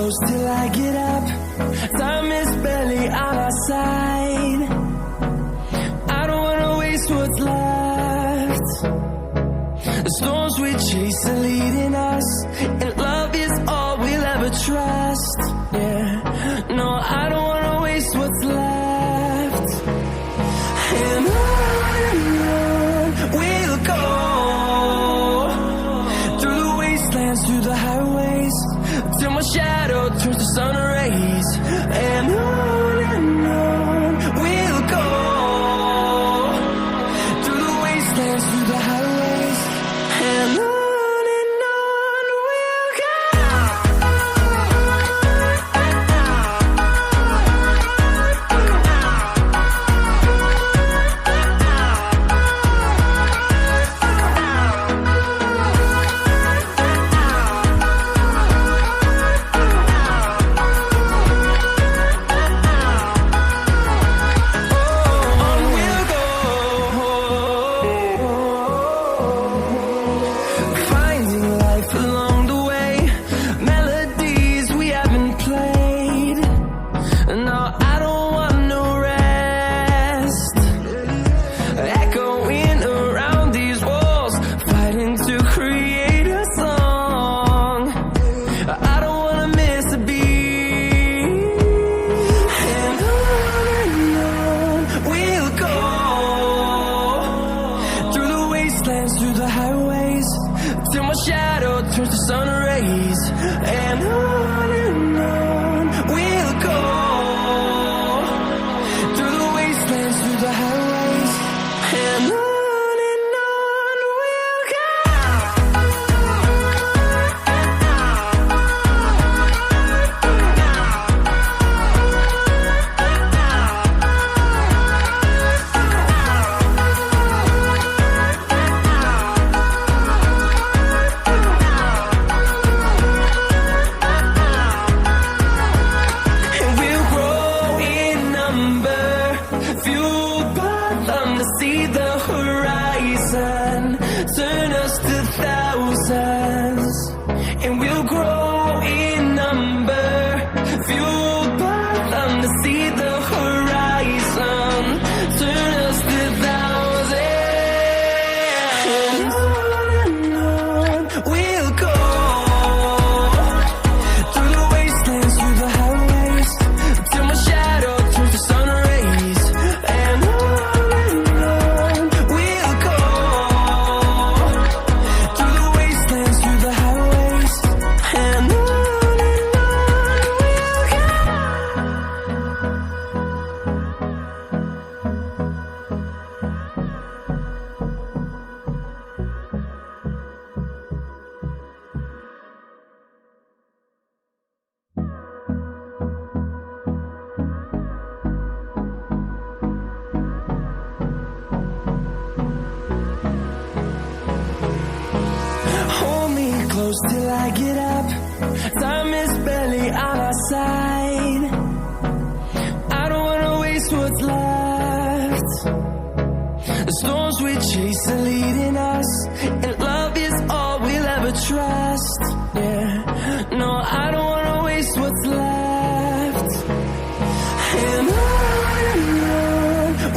close till I get up. Time is barely on our side. I don't wanna waste what's left. The storms we chase are leading us, and love is all we'll ever trust. Yeah, no, I don't wanna waste what's left. And on we'll go, through the wastelands, through the highways, till my shadow turns to sun rays. And on we'll go, through the wastelands, through the highways, and on we'll go. Through the highways, till my shadow turns to sun rays. And on we'll go, through the wastelands, through the highways, and on we'll go. See the horizon, turn us to thousands, and we'll grow in number, fueled by them to see the horizon, turn us to thousands. And on we'll go, through the wastelands, through the highways, till my shadow turns to sun rays. And close till I get up. Time is barely on our side. I don't wanna waste what's left. The storms we chase are leading us, and love is all we'll ever trust. Yeah, no, I don't wanna waste what's left. And on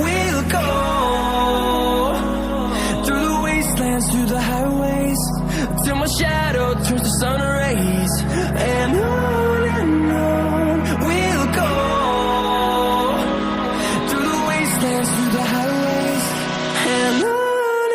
we'll go, through the wastelands, through the highways, till my shadow turns to sun rays. And on we'll go, through the wastelands, through the highways, and on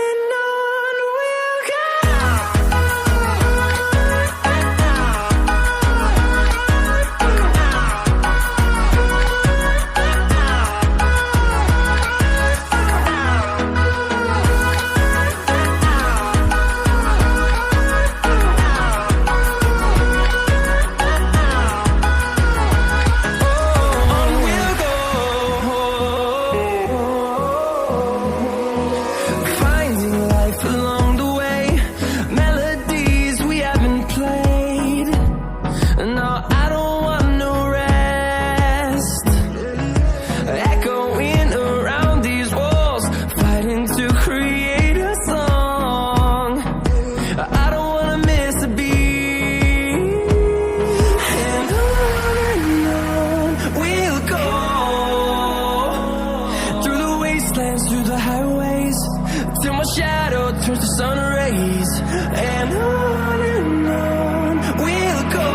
and on we'll go,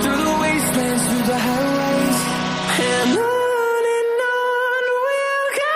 through the wastelands, through the highways, and on we'll go.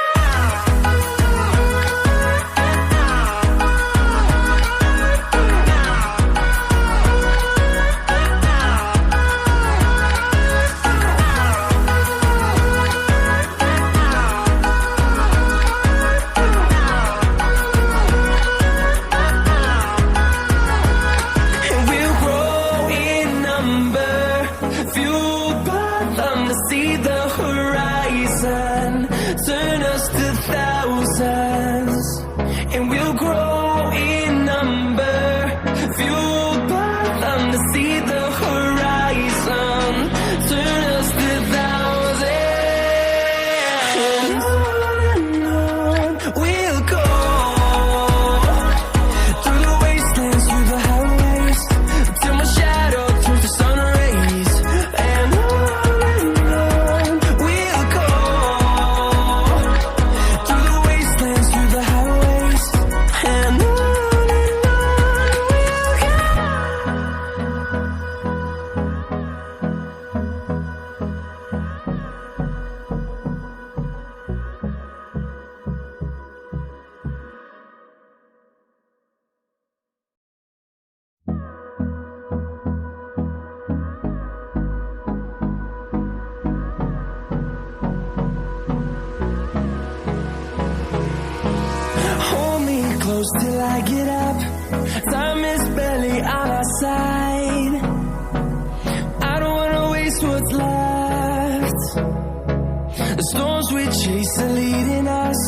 Turn us to thousands, and we'll grow in number, fueled by them to see the horizon. Turn us to thousands, and on we'll go, through the wastelands, through the highways, till my shadow turns to sun rays, and on we'll go. Close till I get up. Time is barely on our side. I don't wanna waste what's left. The storms we chase are leading us